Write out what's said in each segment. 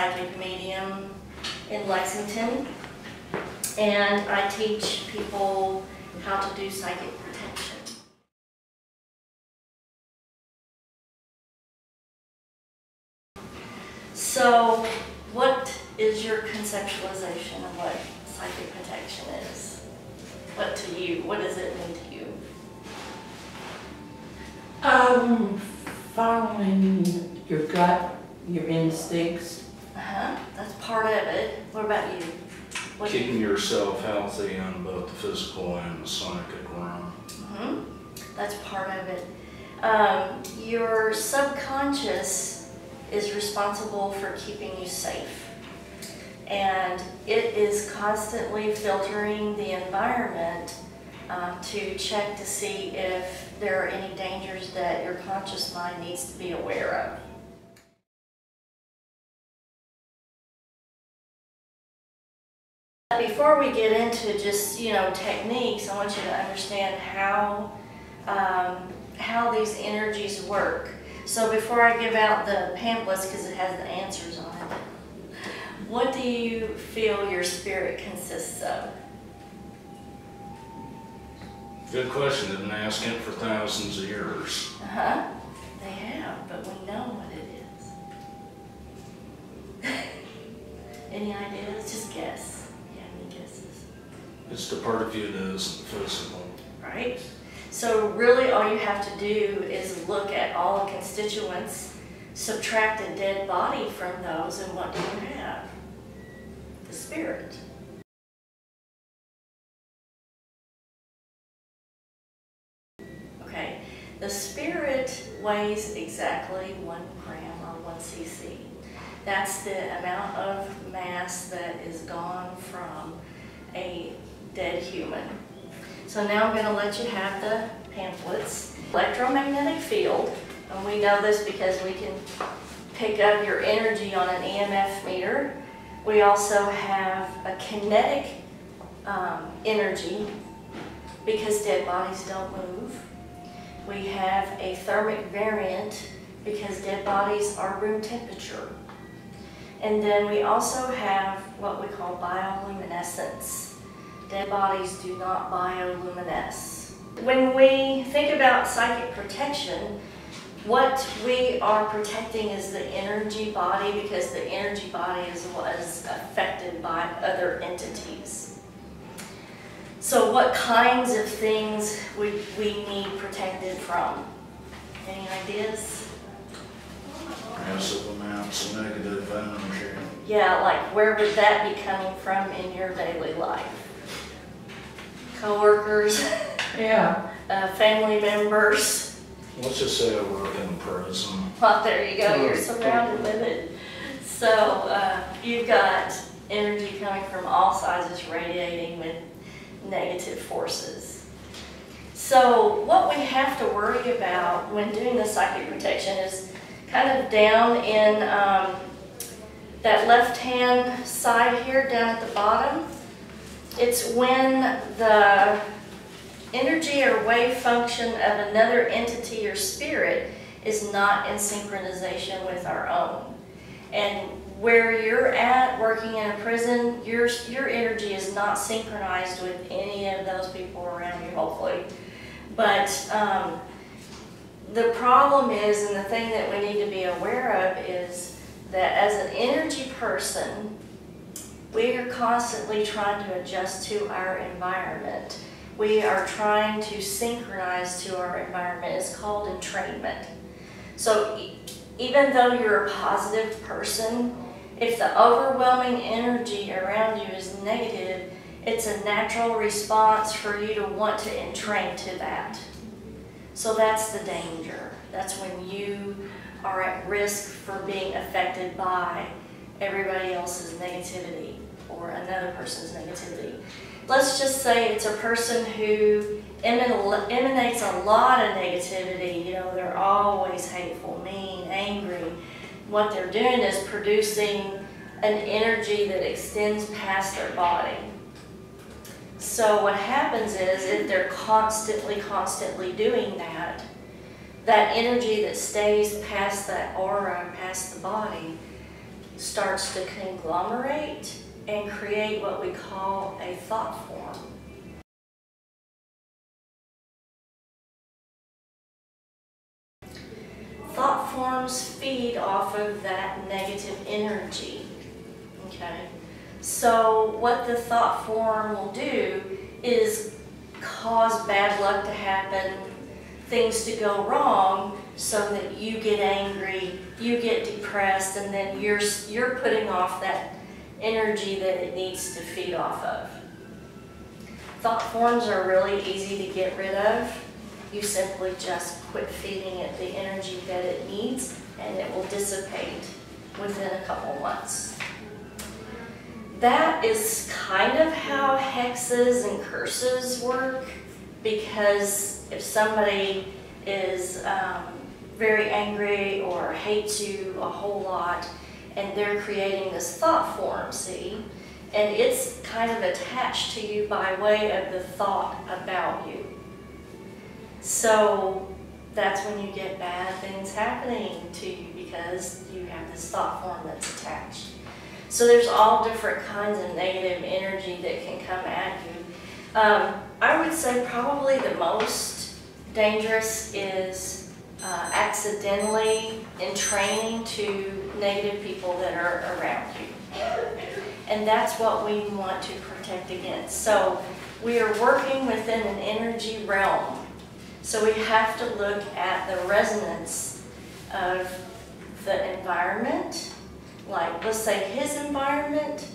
psychic medium in Lexington, and I teach people how to do psychic protection. So, what is your conceptualization of what psychic protection is? What to you? What does it mean to you? Following your gut, your instincts. That's part of it. What about you? Keeping yourself healthy in both the physical and the psychic realm. That's part of it. Your subconscious is responsible for keeping you safe. And it is constantly filtering the environment to check to see if there are any dangers that your conscious mind needs to be aware of. Before we get into just, techniques, I want you to understand how these energies work. So before I give out the pamphlets, because it has the answers on it, what do you feel your spirit consists of? Good question. They've been asking it for thousands of years. They have, but we know what it is. Any ideas? Just guess. You have any guesses? It's the part of you that isn't physical. Right? So really all you have to do is look at all the constituents, subtract a dead body from those, and what do you have? The spirit. Okay, the spirit weighs exactly 1 gram or 1 cc. That's the amount of mass that is gone from a dead human. So now I'm going to let you have the pamphlets. Electromagnetic field, and we know this because we can pick up your energy on an EMF meter. We also have a kinetic energy because dead bodies don't move. We have a thermic variant because dead bodies are room temperature. And then we also have what we call bioluminescence. Dead bodies do not bioluminesce. When we think about psychic protection, what we are protecting is the energy body, because the energy body was affected by other entities. So what kinds of things would we need protected from? Any ideas? Massive amounts of negative energy. Yeah, like where would that be coming from in your daily life? Co-workers? Yeah. Family members? Let's just say I work in prison. Well, there you go, you're surrounded with it. So you've got energy coming from all sizes radiating with negative forces. So what we have to worry about when doing the psychic protection is kind of down in that left-hand side here, down at the bottom. It's when the energy or wave function of another entity or spirit is not in synchronization with our own. And where you're at working in a prison, your energy is not synchronized with any of those people around you, hopefully. But the problem is, and the thing that we need to be aware of is that as an energy person, we are constantly trying to adjust to our environment. We are trying to synchronize to our environment. It's called entrainment. So even though you're a positive person, if the overwhelming energy around you is negative, it's a natural response for you to want to entrain to that. So that's the danger. That's when you are at risk for being affected by everybody else's negativity or another person's negativity. Let's just say it's a person who emanates a lot of negativity. You know, they're always hateful, mean, angry. What they're doing is producing an energy that extends past their body. So what happens is, if they're constantly doing that, that energy that stays past that aura, past the body, starts to conglomerate and create what we call a thought form. Thought forms feed off of that negative energy, okay? So what the thought form will do is cause bad luck to happen, things to go wrong, so that you get angry, you get depressed, and then you're putting off that energy that it needs to feed off of. Thought forms are really easy to get rid of. You simply just quit feeding it the energy that it needs, and it will dissipate within a couple months. That is kind of how hexes and curses work, because if somebody is very angry or hates you a whole lot, and they're creating this thought form, see, and it's kind of attached to you by way of the thought about you. So that's when you get bad things happening to you, because you have this thought form that's attached. So there's all different kinds of negative energy that can come at you. I would say probably the most dangerous is accidentally entraining to negative people that are around you. And that's what we want to protect against. So we are working within an energy realm. So we have to look at the resonance of the environment. Like, let's say his environment,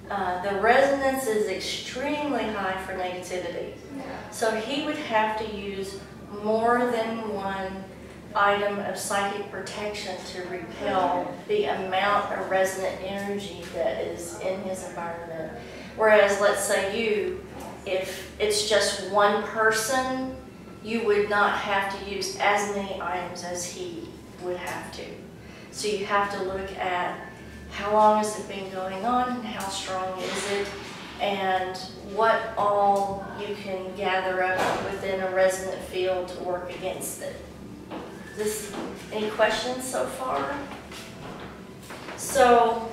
the resonance is extremely high for negativity. So he would have to use more than one item of psychic protection to repel the amount of resonant energy that is in his environment. Whereas, let's say if it's just one person, you would not have to use as many items as he would have to. So you have to look at how long has it been going on, and how strong is it, and what all you can gather up within a resonant field to work against it. Any questions so far? So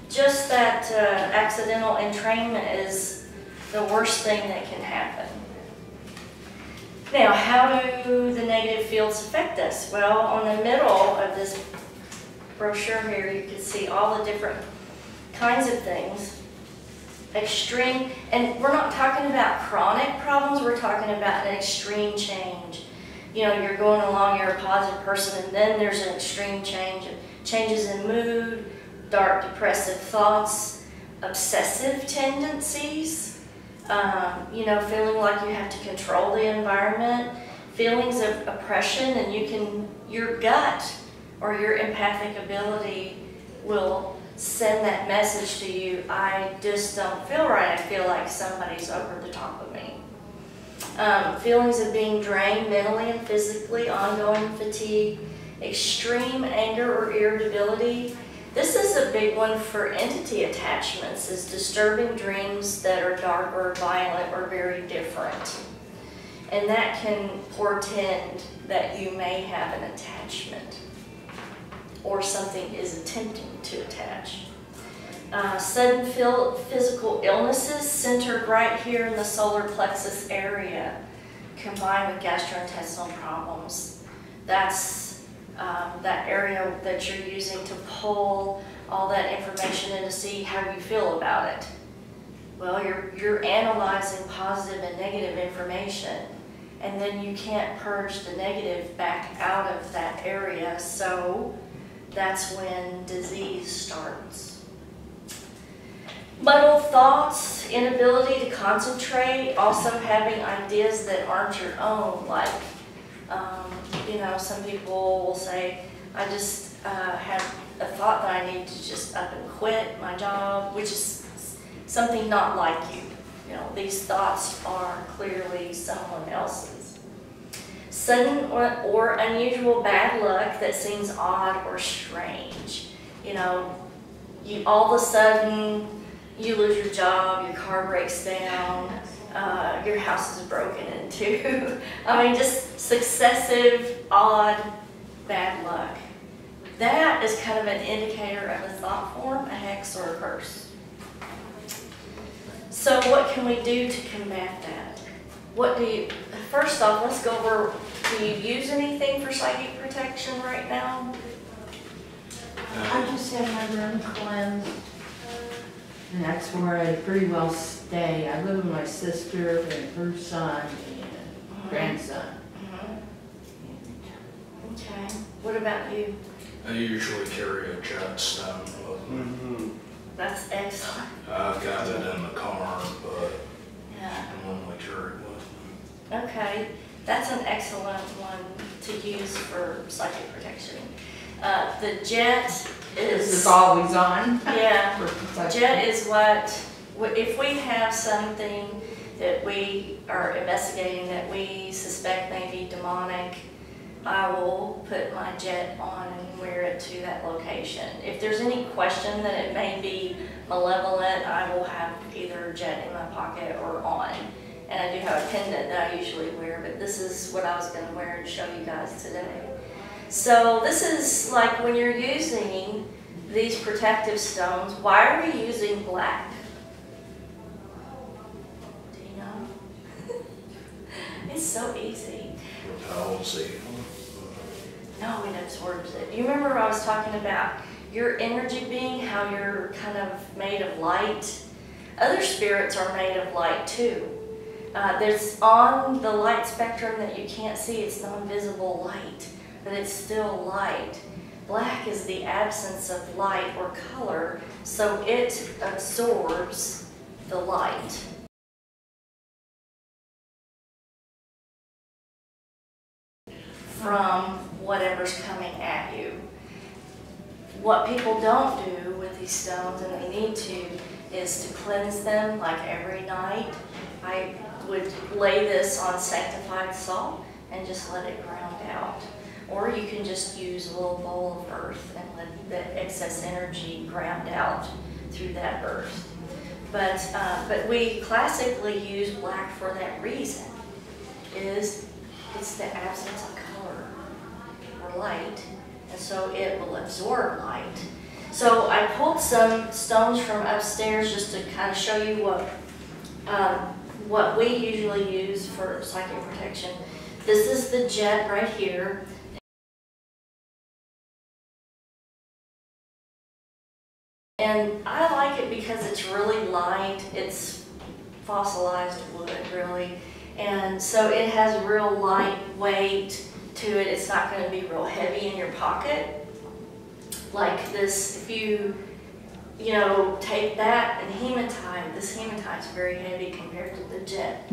just that accidental entrainment is the worst thing that can happen. Now, how do the negative fields affect us? Well, on the middle of this brochure here, you can see all the different kinds of things. Extreme, and we're not talking about chronic problems, we're talking about an extreme change. You know, you're going along, you're a positive person, and then there's an extreme change. Changes in mood, dark depressive thoughts, obsessive tendencies, you know, feeling like you have to control the environment, feelings of oppression, and your gut or your empathic ability will send that message to you, I just don't feel right, I feel like somebody's over the top of me. Feelings of being drained mentally and physically, ongoing fatigue, extreme anger or irritability. This is a big one for entity attachments, is disturbing dreams that are dark or violent or very different. And that can portend that you may have an attachment, or something is attempting to attach. Sudden physical illnesses centered right here in the solar plexus area, combined with gastrointestinal problems. That's that area that you're using to pull all that information in to see how you feel about it. Well, you're analyzing positive and negative information, and then you can't purge the negative back out of that area, so that's when disease starts. Muddled thoughts, inability to concentrate, also having ideas that aren't your own, like, you know, some people will say, I just had a thought that I need to just up and quit my job, which is something not like you. You know, these thoughts are clearly someone else's. Sudden or unusual bad luck that seems odd or strange. You know, all of a sudden, you lose your job, your car breaks down, your house is broken into. I mean, just successive, odd, bad luck. That is kind of an indicator of a thought form, a hex, or a curse. So what can we do to combat that? First off, let's go over, do you use anything for psychic protection right now? I just had my room cleansed, and that's where I pretty well stay. I live with my sister and her son and grandson. Okay. What about you? I usually carry a jet stone with me. That's excellent. I've got it in the car, but Yeah. I normally carry it with me. Okay. That's an excellent one to use for psychic protection. The jet This is is, always on. yeah, For jet is what, if we have something that we are investigating that we suspect may be demonic, I will put my jet on and wear it to that location. If there's any question that it may be malevolent, I will have either jet in my pocket or on. And I do have a pendant that I usually wear, but this is what I was going to wear and show you guys today. So this is like when you're using these protective stones, why are we using black? Do you know? It's so easy. Repels evil. No, it absorbs it. You remember I was talking about your energy being, how you're kind of made of light? Other spirits are made of light too. There's on the light spectrum that you can't see, it's non-visible light, but it's still light. Black is the absence of light or color, so it absorbs the light. From whatever's coming at you. What people don't do with these stones, and they need to, is to cleanse them like every night. I would lay this on sanctified salt and just let it ground out. Or you can just use a little bowl of earth and let the excess energy ground out through that earth. But we classically use black for that reason. It's the absence of color or light, and so it will absorb light. So I pulled some stones from upstairs just to kind of show you what we usually use for psychic protection. This is the jet right here. And I like it because it's really light. It's fossilized wood, really. And so it has real light weight to it. It's not going to be real heavy in your pocket. Like this, if you take that and hematite, this hematite is very heavy compared to the jet.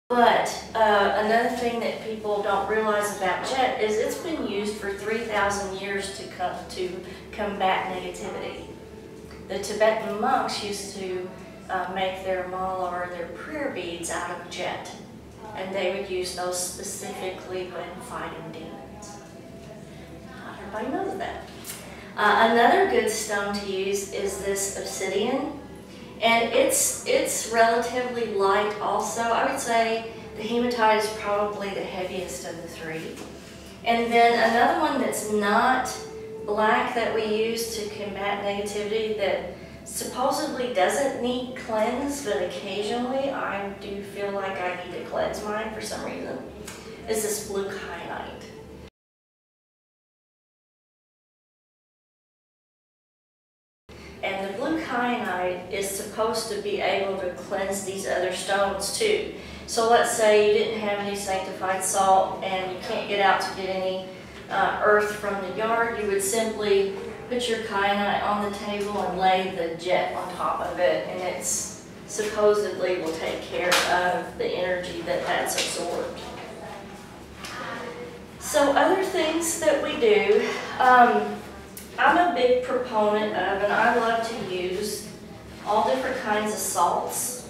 But another thing that people don't realize about jet is it's been used for 3,000 years to combat negativity. The Tibetan monks used to make their mala or their prayer beads out of jet, and they would use those specifically when fighting demons. Not everybody knows that. Another good stone to use is this obsidian. And it's relatively light also. I would say the hematite is probably the heaviest of the three. And then another one that's not black that we use to combat negativity that supposedly doesn't need cleanse, but occasionally I do feel like I need to cleanse mine for some reason, is this blue kyanite. And the blue kyanite is supposed to be able to cleanse these other stones too. So let's say you didn't have any sanctified salt and you can't get out to get any earth from the yard, you would simply put your kyanite on the table and lay the jet on top of it, and it's supposedly will take care of the energy that's absorbed. So other things that we do, I'm a big proponent of, and I love to use all different kinds of salts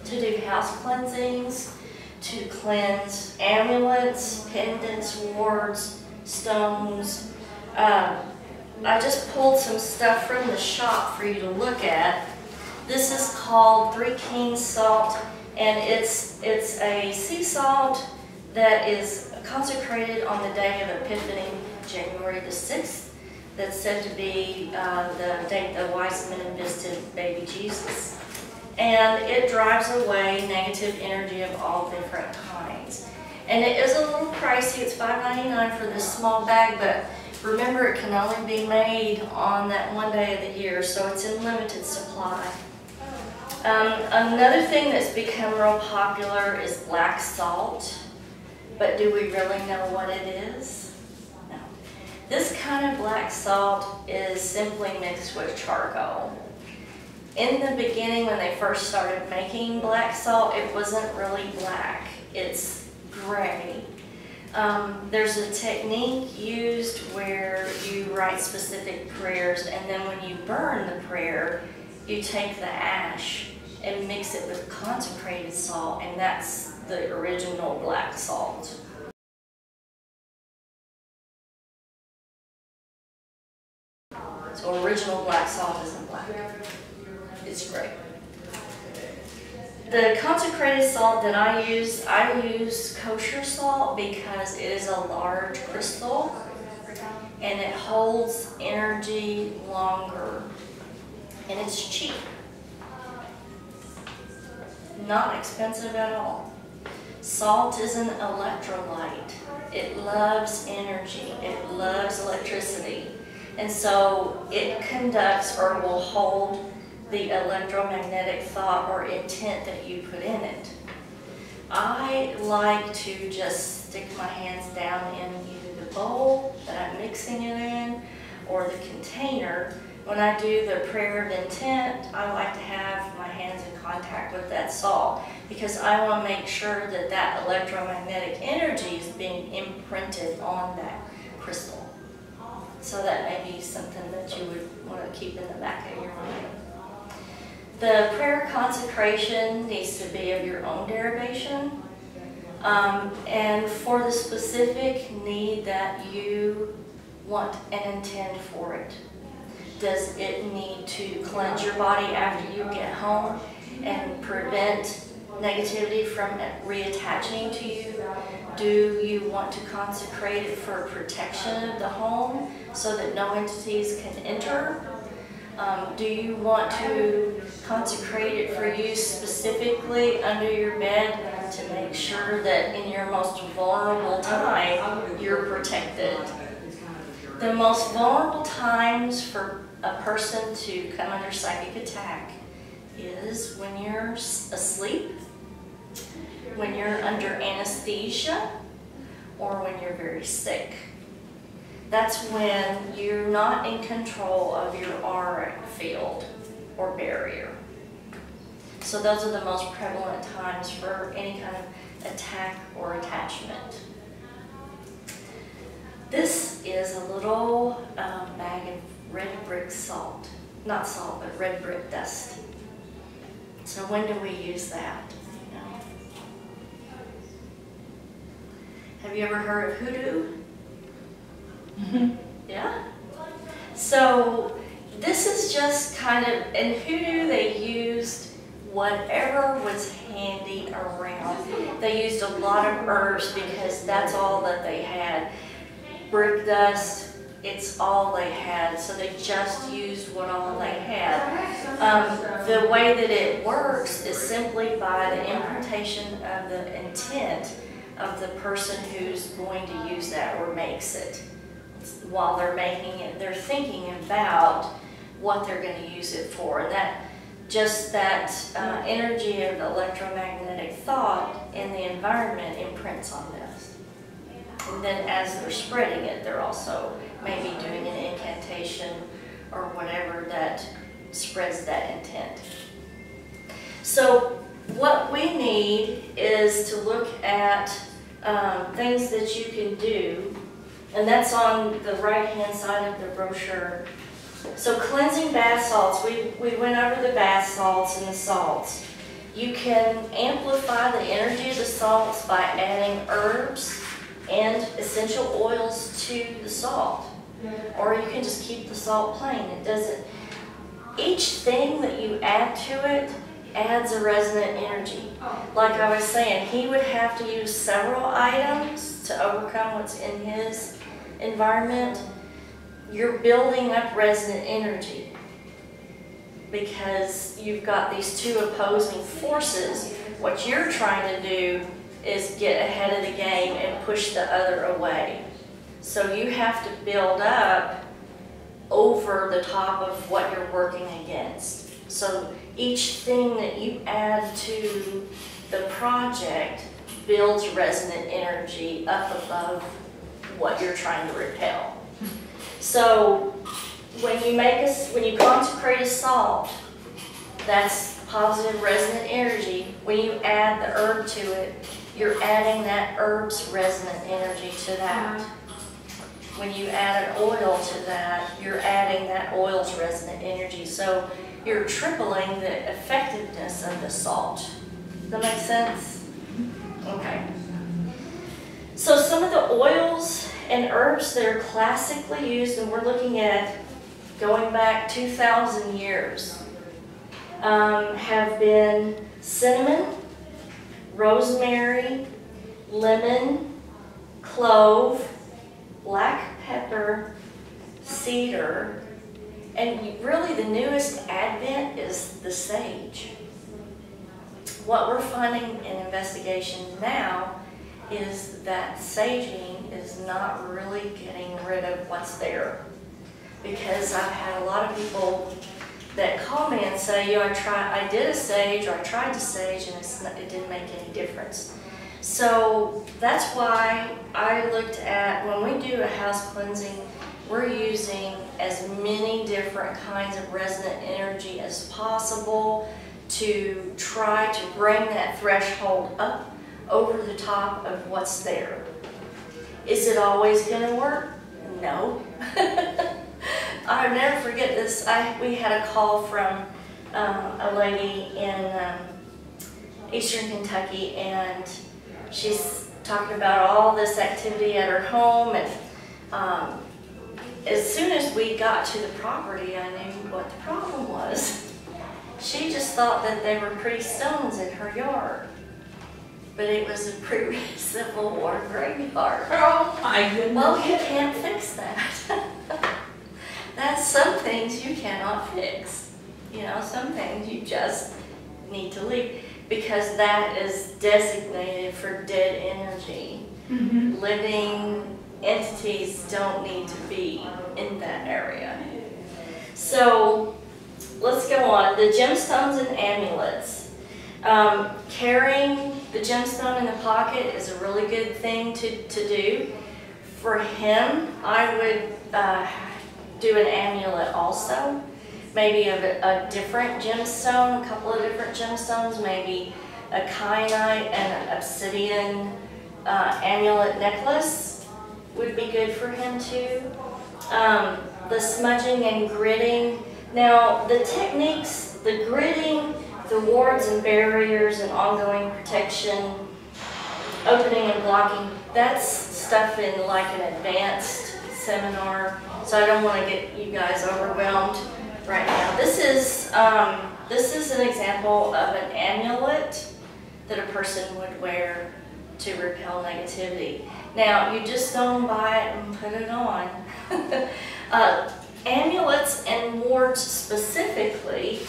to do house cleansings, to cleanse amulets, pendants, wards, stones. I just pulled some stuff from the shop for you to look at. This is called 3 Kings salt, and it's a sea salt that is consecrated on the day of Epiphany, January the 6th. That's said to be the date the wise men visited baby Jesus. And it drives away negative energy of all different kinds. And it is a little pricey. It's $5.99 for this small bag, but remember, it can only be made on that one day of the year, so it's in limited supply. Another thing that's become real popular is black salt, but do we really know what it is? No. This kind of black salt is simply mixed with charcoal. In the beginning, when they first started making black salt, it wasn't really black. It's gray. There's a technique used where you write specific prayers, and then when you burn the prayer, you take the ash and mix it with consecrated salt, and that's the original black salt. So original black salt isn't black. It's gray. The consecrated salt that I use kosher salt because it is a large crystal and it holds energy longer, and it's cheap. Not expensive at all. Salt is an electrolyte. It loves energy. It loves electricity. And so it conducts or will hold the electromagnetic thought or intent that you put in it. I like to just stick my hands down in either the bowl that I'm mixing it in or the container. When I do the prayer of intent, I like to have my hands in contact with that salt because I want to make sure that that electromagnetic energy is being imprinted on that crystal. So that may be something that you would want to keep in the back of your mind. The prayer consecration needs to be of your own derivation and for the specific need that you want and intend for it. Does it need to cleanse your body after you get home and prevent negativity from reattaching to you? Do you want to consecrate it for protection of the home so that no entities can enter? Do you want to consecrate it for use specifically under your bed to make sure that in your most vulnerable time you're protected? The most vulnerable times for a person to come under psychic attack is when you're asleep, when you're under anesthesia, or when you're very sick. That's when you're not in control of your aura field or barrier. So those are the most prevalent times for any kind of attack or attachment. This is a little bag of red brick salt. Not salt, but red brick dust. So when do we use that? You know? Have you ever heard of hoodoo? Yeah? So this is just kind of, in hoodoo they used whatever was handy around. They used a lot of herbs because that's all that they had. Brick dust, it's all they had, so they just used what all they had. The way that it works is simply by the imprintation of the intent of the person who's going to use that or makes it. While they're making it, they're thinking about what they're going to use it for. And that energy of the electromagnetic thought in the environment imprints on this. And then as they're spreading it, they're also maybe doing an incantation or whatever that spreads that intent. So what we need is to look at things that you can do, and that's on the right-hand side of the brochure. So cleansing bath salts, we went over the bath salts and the salts. You can amplify the energy of the salts by adding herbs and essential oils to the salt. Or you can just keep the salt plain. It doesn't. Each thing that you add to it adds a resonant energy. Like I was saying, he would have to use several items to overcome what's in his environment. You're building up resonant energy because you've got these two opposing forces. What you're trying to do is get ahead of the game and push the other away. So you have to build up over the top of what you're working against. So each thing that you add to the project builds resonant energy up above what you're trying to repel. So when you consecrate a salt, that's positive resonant energy. When you add the herb to it, you're adding that herb's resonant energy to that. When you add an oil to that, you're adding that oil's resonant energy. So you're tripling the effectiveness of the salt. Does that make sense? Okay. So some of the oils and herbs that are classically used, and we're looking at going back 2,000 years, have been cinnamon, rosemary, lemon, clove, black pepper, cedar, and really the newest advent is the sage. What we're finding in investigations now is that saging is not really getting rid of what's there. Because I've had a lot of people that call me and say, you know, I did a sage, or I tried to sage, and it didn't make any difference. So that's why I looked at, when we do a house cleansing, we're using as many different kinds of resonant energy as possible to try to bring that threshold up over the top of what's there. Is it always going to work? No. I'll never forget this. We had a call from a lady in Eastern Kentucky, and she's talking about all this activity at her home, and as soon as we got to the property, I knew what the problem was. She just thought that they were pretty stones in her yard, but it was a pre-Civil War graveyard. Oh my goodness. Well, you can't fix that. That's some things you cannot fix. You know, some things you just need to leave, because that is designated for dead energy. Mm-hmm. Living entities don't need to be in that area. So let's go on. The gemstones and amulets. Carrying the gemstone in the pocket is a really good thing to do. For him, I would do an amulet also. Maybe of a different gemstone, a couple of different gemstones, maybe a kyanite and an obsidian amulet necklace would be good for him too. The smudging and gritting. Now the techniques, the gritting, the wards and barriers and ongoing protection, opening and blocking, that's stuff in like an advanced seminar, so I don't want to get you guys overwhelmed right now. This is an example of an amulet that a person would wear to repel negativity. Now, you just don't buy it and put it on. Amulets and wards specifically,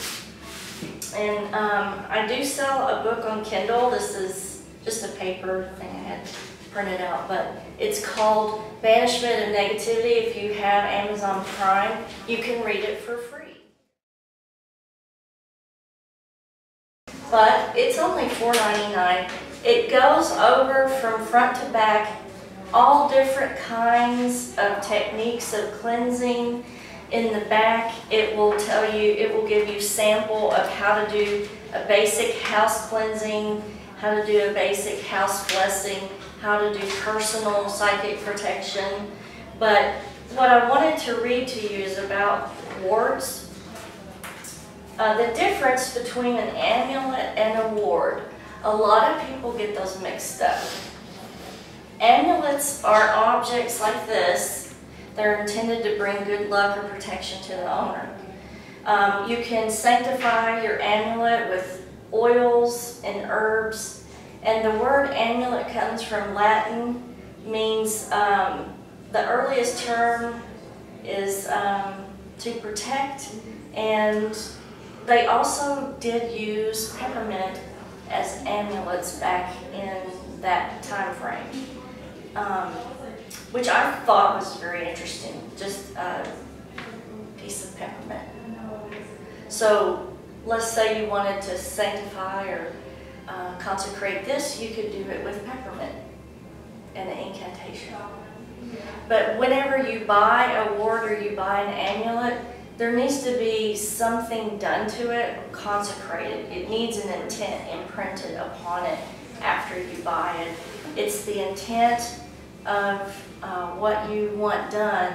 and I do sell a book on Kindle. This is just a paper thing I had printed out, but it's called Banishment of Negativity. If you have Amazon Prime, you can read it for free. But it's only $4.99. It goes over from front to back all different kinds of techniques of cleansing. In the back, it will tell you, it will give you sample of how to do a basic house cleansing, how to do a basic house blessing, how to do personal psychic protection. But what I wanted to read to you is about wards. The difference between an amulet and a ward. A lot of people get those mixed up. Amulets are objects like this. They're intended to bring good luck or protection to the owner. You can sanctify your amulet with oils and herbs. And the word amulet comes from Latin, means the earliest term is to protect, and they also did use peppermint as amulets back in that time frame, which I thought was very interesting, just a piece of peppermint. So let's say you wanted to sanctify or consecrate this, you could do it with peppermint and an incantation. But whenever you buy a ward or you buy an amulet, there needs to be something done to it, consecrated. It needs an intent imprinted upon it after you buy it. It's the intent of what you want done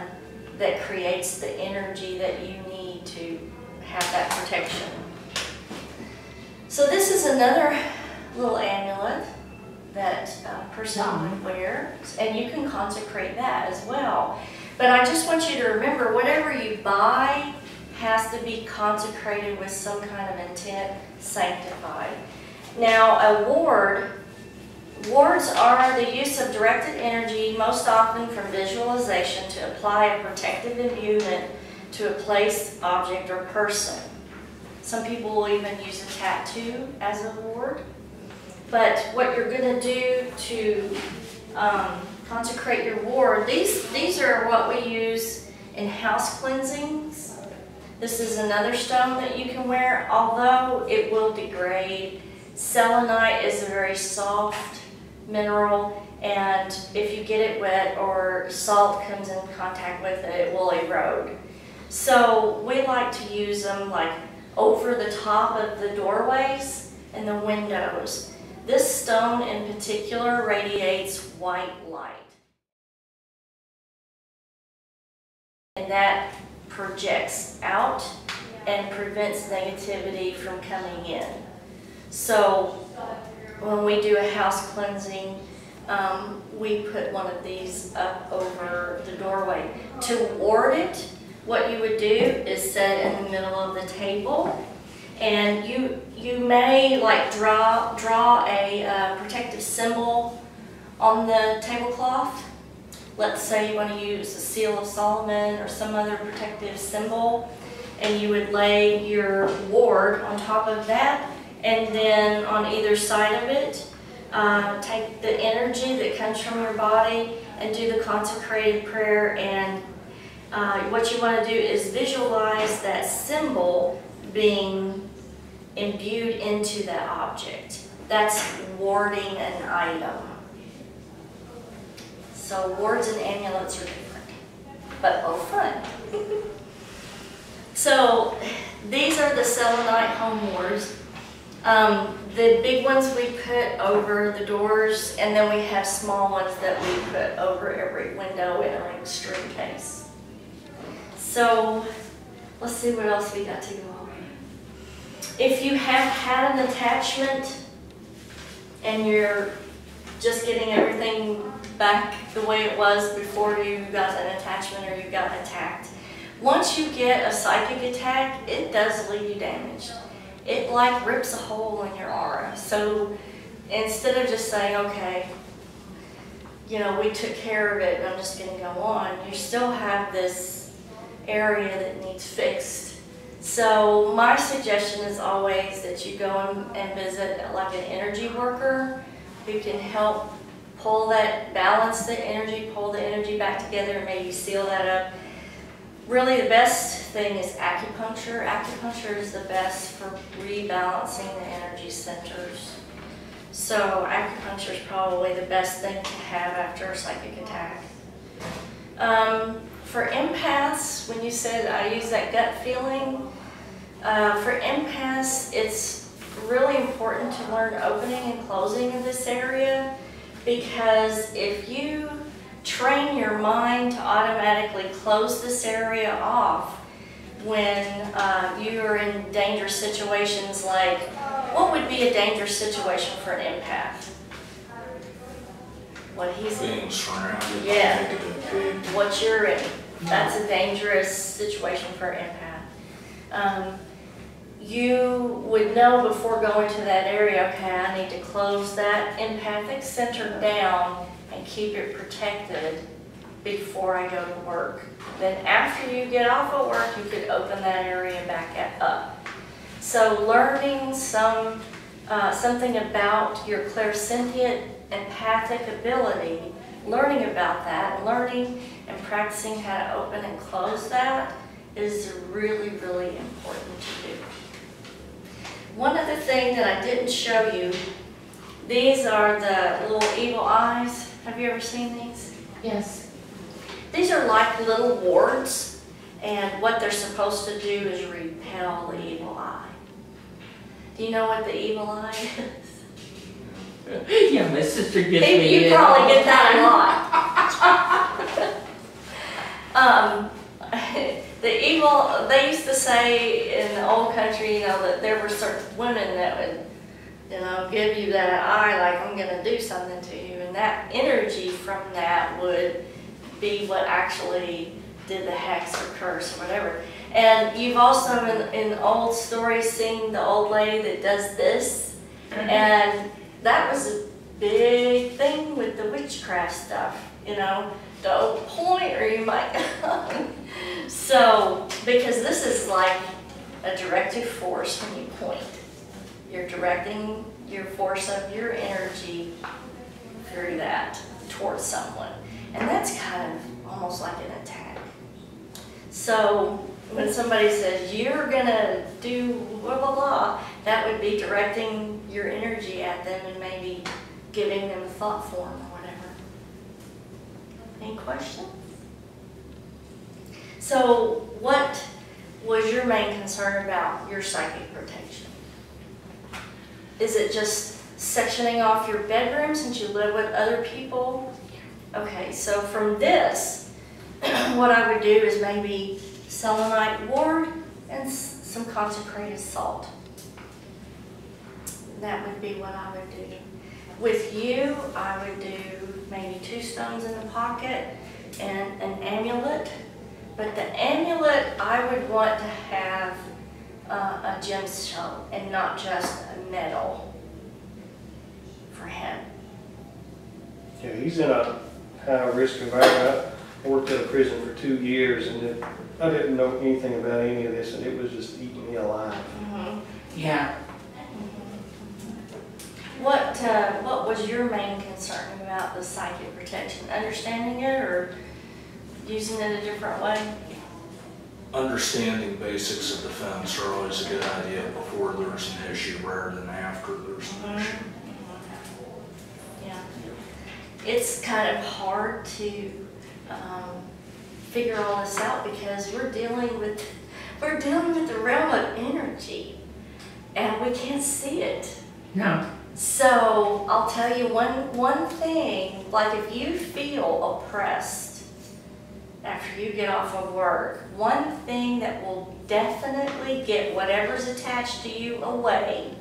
that creates the energy that you need to have that protection. So this is another little amulet that a person would wear, and you can consecrate that as well. But I just want you to remember, whatever you buy has to be consecrated with some kind of intent, sanctified. Now, wards are the use of directed energy, most often from visualization, to apply a protective imbuement to a place, object, or person. Some people will even use a tattoo as a ward. But what you're going to do to consecrate your ward, these are what we use in house cleansings. This is another stone that you can wear, although it will degrade. Selenite is a very soft mineral, and if you get it wet or salt comes in contact with it, it will erode. So we like to use them like over the top of the doorways and the windows. This stone in particular radiates white light, and that projects out and prevents negativity from coming in. So when we do a house cleansing, we put one of these up over the doorway. To ward it, what you would do is set in the middle of the table, and you may like draw a protective symbol on the tablecloth. Let's say you want to use the seal of Solomon or some other protective symbol, and you would lay your ward on top of that, and then on either side of it, take the energy that comes from your body and do the consecrated prayer. And what you want to do is visualize that symbol being imbued into that object. That's warding an item. So wards and amulets are different, but both fun. So these are the selenite home wards. The big ones we put over the doors, and then we have small ones that we put over every window in an extreme case. So let's see what else we got to go over. If you have had an attachment and you're just getting everything back the way it was before you got an attachment or you got attacked, once you get a psychic attack, it does leave you damaged. It like rips a hole in your aura. So instead of just saying, okay, you know, we took care of it and I'm just going to go on, you still have this area that needs fixed. So my suggestion is always that you go and visit like an energy worker who can help pull that, balance the energy, pull the energy back together, and maybe seal that up. Really the best thing is acupuncture. Acupuncture is the best for rebalancing the energy centers. So acupuncture is probably the best thing to have after a psychic attack. For empaths, when you said I use that gut feeling, for empaths it's really important to learn opening and closing of this area, because if you train your mind to automatically close this area off when you are in dangerous situations, like what would be a dangerous situation for an empath? What he's being surrounded yeah. by negative people. What you're in. That's a dangerous situation for an empath. you would know before going to that area, okay, I need to close that empathic center down and keep it protected before I go to work. Then after you get off of work, you could open that area back up. So learning something about your clairsentient empathic ability, learning about that, learning and practicing how to open and close that is really, really important to do. One other thing that I didn't show you, these are the little evil eyes. Have you ever seen these? Yes. These are like little wards, and what they're supposed to do is repel the evil eye. Do you know what the evil eye is? Yeah, my sister gives me You probably get that a lot. The evil, they used to say in the old country, you know, that there were certain women that would, you know, give you that eye like, I'm going to do something to you. And that energy from that would be what actually did the hex or curse or whatever. And you've also in old stories seen the old lady that does this. And that was a big thing with the witchcraft stuff, you know. Don't point or you might. So, because this is like a directive force when you point. You're directing your force of your energy through that towards someone. And that's kind of almost like an attack. So, when somebody says, you're gonna do blah, blah, blah, that would be directing your energy at them and maybe giving them a thought form or whatever. Any questions? So, what was your main concern about your psychic protection? Is it just sectioning off your bedroom since you live with other people? Okay, so from this, what I would do is maybe selenite ward and some consecrated salt. That would be what I would do. With you, I would do maybe 2 stones in the pocket and an amulet. But the amulet, I would want to have a gemstone and not just a metal for him. Yeah, he's in a high-risk environment. I worked at a prison for 2 years, and I didn't know anything about any of this, and it was just eating me alive. Mm-hmm. Yeah. What was your main concern about the psychic protection? Understanding it or using it a different way? Understanding basics of defense are always a good idea before there's an issue rather than after there's an issue. Yeah. It's kind of hard to figure all this out because we're dealing with the realm of energy and we can't see it. No. So I'll tell you one thing, like if you feel oppressed after you get off of work, one thing that will definitely get whatever's attached to you away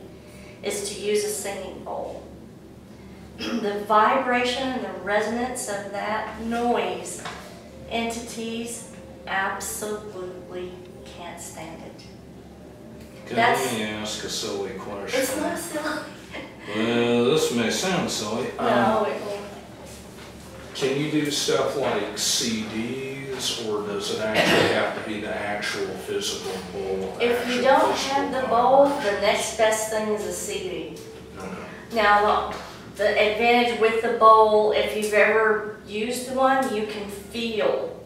is to use a singing bowl. The vibration and the resonance of that noise, entities absolutely can't stand it. Let me ask a silly question. It's not silly. Well, this may sound silly. No, it won't. Can you do stuff like CDs, or does it actually have to be the actual physical bowl? If you don't have the bowl, the next best thing is a CD. Okay. Now, the advantage with the bowl, if you've ever used one, you can feel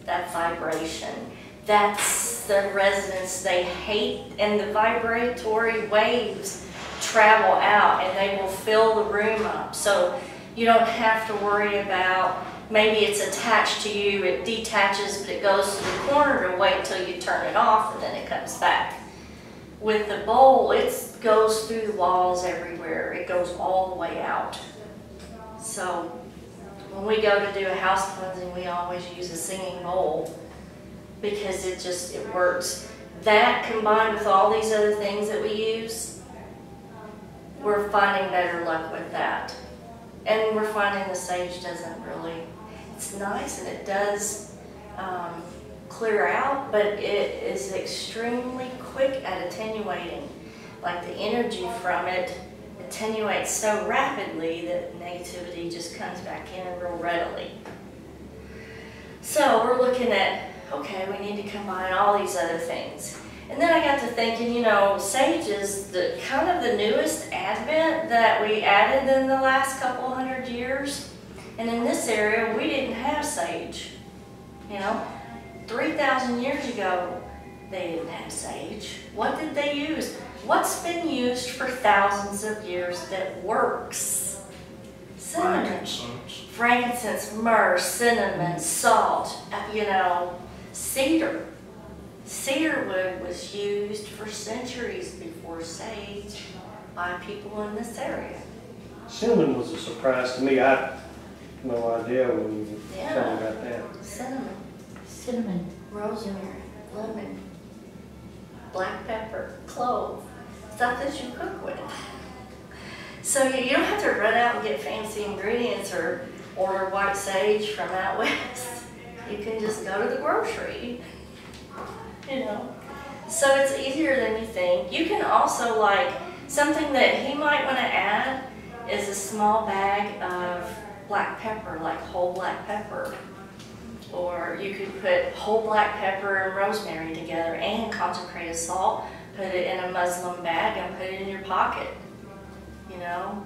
that vibration. That's the resonance they hate, and the vibratory waves travel out and they will fill the room up. So you don't have to worry about maybe it's attached to you, it detaches, but it goes to the corner to wait till you turn it off and then it comes back. With the bowl, it goes through the walls everywhere. It goes all the way out. So when we go to do a house cleansing, we always use a singing bowl because it works. That combined with all these other things that we use, we're finding better luck with that. And we're finding the sage doesn't really, it's nice and it does clear out, but it is extremely quick at attenuating. Like the energy from it attenuates so rapidly that negativity just comes back in real readily. So we're looking at, okay, we need to combine all these other things. And then I got to thinking, you know, sage is the kind of the newest advent that we added in the last couple hundred years. And in this area, we didn't have sage. You know, 3,000 years ago, they didn't have sage. What did they use? What's been used for thousands of years that works? Cinnamon, frankincense, myrrh, cinnamon, salt, you know, cedar. Cedar wood was used for centuries before sage by people in this area. Cinnamon was a surprise to me. I had no idea when you told me about that. Cinnamon, rosemary, lemon, black pepper, clove, stuff that you cook with. So you don't have to run out and get fancy ingredients or order white sage from out west. You can just go to the grocery, you know. So it's easier than you think. You can also, like, something that he might want to add is a small bag of black pepper, like whole black pepper. Or you could put whole black pepper and rosemary together and consecrated salt, put it in a muslin bag and put it in your pocket, you know.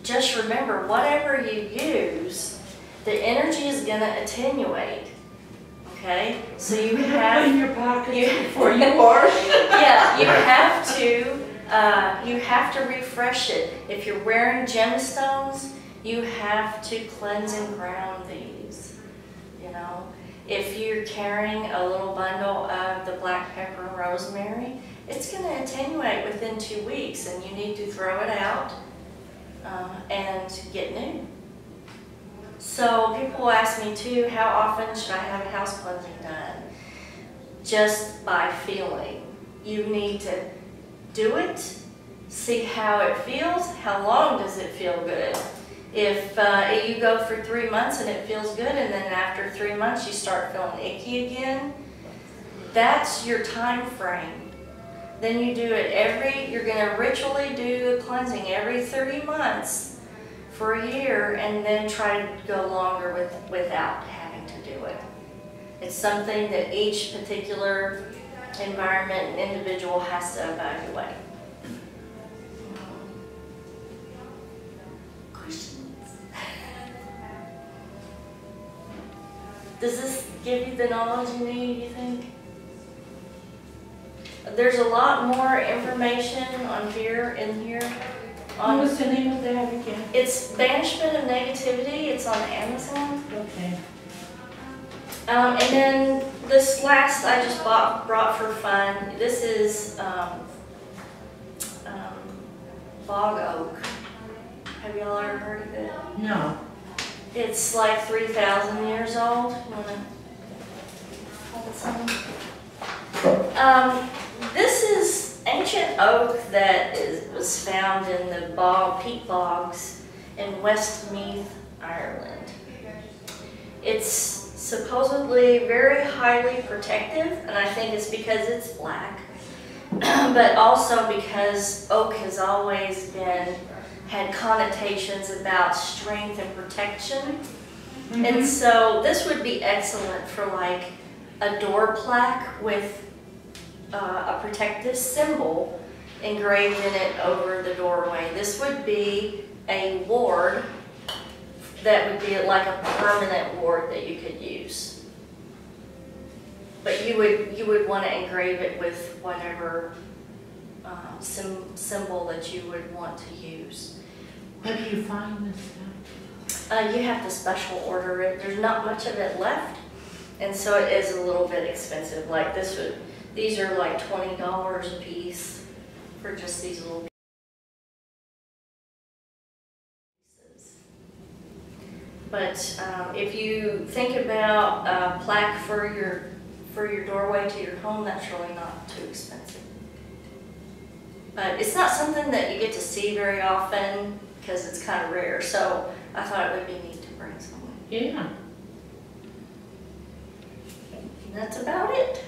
Just remember, whatever you use, the energy is going to attenuate, okay? So you have... in your pocket before you wash. Yeah, you have to refresh it. If you're wearing gemstones, you have to cleanse and ground these, you know. If you're carrying a little bundle of the black pepper and rosemary, it's going to attenuate within 2 weeks, and you need to throw it out and get new. So people ask me too, how often should I have a house cleansing done? Just by feeling. You need to do it, see how it feels, how long does it feel good. If you go for 3 months and it feels good, and then after 3 months you start feeling icky again, that's your time frame. Then you do it you're going to ritually do a cleansing every 30 months for a year, and then try to go longer without having to do it. It's something that each particular environment and individual has to evaluate. Questions? Does this give you the knowledge you need, you think? There's a lot more information in here. What's the name of that again? It's Banishment of Negativity. It's on Amazon. Okay. And then this last I just brought for fun. This is bog oak. Have y'all ever heard of it? No. It's like 3,000 years old. You want to hold some? This is ancient oak that was found in the peat bogs in Westmeath, Ireland. It's supposedly very highly protective, and I think it's because it's black, but also because oak has always had connotations about strength and protection. Mm-hmm. And so this would be excellent for like a door plaque with a protective symbol engraved in it over the doorway. This would be a ward that would be like a permanent ward that you could use. But you would want to engrave it with whatever symbol that you would want to use. Where do you find this stuff? You have to special order it. There's not much of it left, and so it is a little bit expensive. Like these are like $20 a piece for just these little pieces. But if you think about a plaque for your doorway to your home, that's really not too expensive. But it's not something that you get to see very often because it's kind of rare. So I thought it would be neat to bring someone. Yeah. That's about it.